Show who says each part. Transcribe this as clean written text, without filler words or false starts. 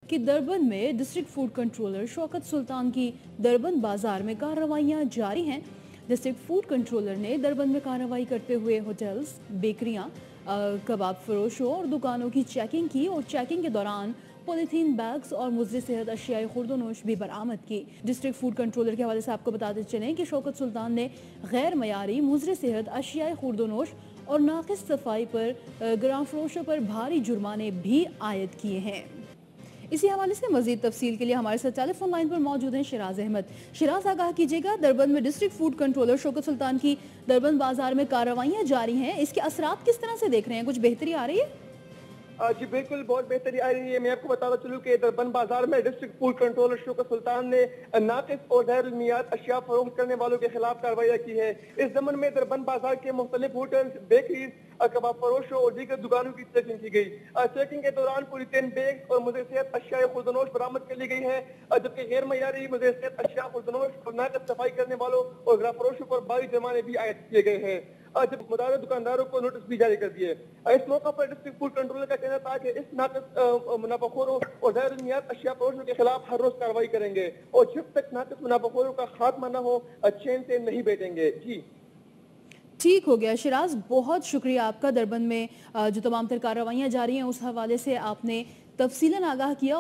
Speaker 1: کہ دربن میں district food controller شوکت سلطان کی دربن بازار میں کارروائیاں جاری ہیں۔ ڈسٹرکٹ فوڈ کنٹرولر نے دربن میں کارروائی کرتے ہوئے ہوٹلز، بیکریاں، کباب فروشوں اور دکانوں کی چیکنگ کی اور چیکنگ کے دوران پولیتھین بیگز اور مضر صحت اشیاء خورد و نوش بھی برآمد کی۔ ڈسٹرکٹ فوڈ کنٹرولر کے حوالے سے آپ کو بتاتے چلیں کہ شوکت سلطان نے غیر معیاری مضر صحت اشیاء خورد و نوش اور ناقص صفائی پر گراں فروشوں پر بھاری جرمانے بھی عائد کیے ہیں۔ اسی حوالے سے مزید تفصیل کے لیے ہمارے ساتھ ٹیلی فون لائن پر موجود ہیں شیراز احمد۔ شیراز، آگاہ کیجیے گا، دربن میں ڈسٹرکٹ فوڈ کنٹرولر شوکت سلطان کی دربن بازار میں کارروائیاں جاری ہیں، اس کے اثرات کس طرح سے دیکھ رہے ہیں؟ کچھ بہتری آ رہی ہے؟
Speaker 2: جی بالکل، بہت بہتری آ رہی ہے۔ میں آپ کو بتاتا چلوں کہ دربن بازار میں ڈسٹرکٹ فوڈ کنٹرولر شوکت سلطان نے ناقص اور غیر المیعاد اشیاء فروخت کرنے والوں کے خلاف کارروائیاں کی ہے۔ اس ضمن میں دربن بازار کے مختلف ہوٹلز، بیکریز، کباب فروشوں اور دیگر دکانوں کی چیکنگ کی گئی۔ چیکنگ کے دوران پولیتھین بیگ اور مضر صحت اشیاء خورد و نوش برآمد کر لی گئی ہے، جبکہ غیر معیاری مضر صحت اشیاء خورد و نوش اور ناقص صفائی کرنے والوں اور گراں فروشوں پر بھاری جرمانے بھی عائد کیے گئے ہیں، جب متعلقہ دکانداروں کو نوٹس بھی جاری کر دیے۔ اس موقع پر ڈسٹرکٹ فوڈ کنٹرولر کا کہنا تھا کہ اس ناقص منافع خوروں اور غیر المیعاد اشیاء فروشوں کے خلاف ہر روز کارروائی کریں گے اور جب تک ناقص منافع خوروں کا خاتمہ نہ ہو چین سے نہیں بیٹھیں گے۔ جی
Speaker 1: ٹھیک ہو گیا شیراز، بہت شکریہ آپ کا۔ دربن میں جو تمام تر کارروائیاں جاری ہیں اس حوالے سے آپ نے تفصیلاً آگاہ کیا۔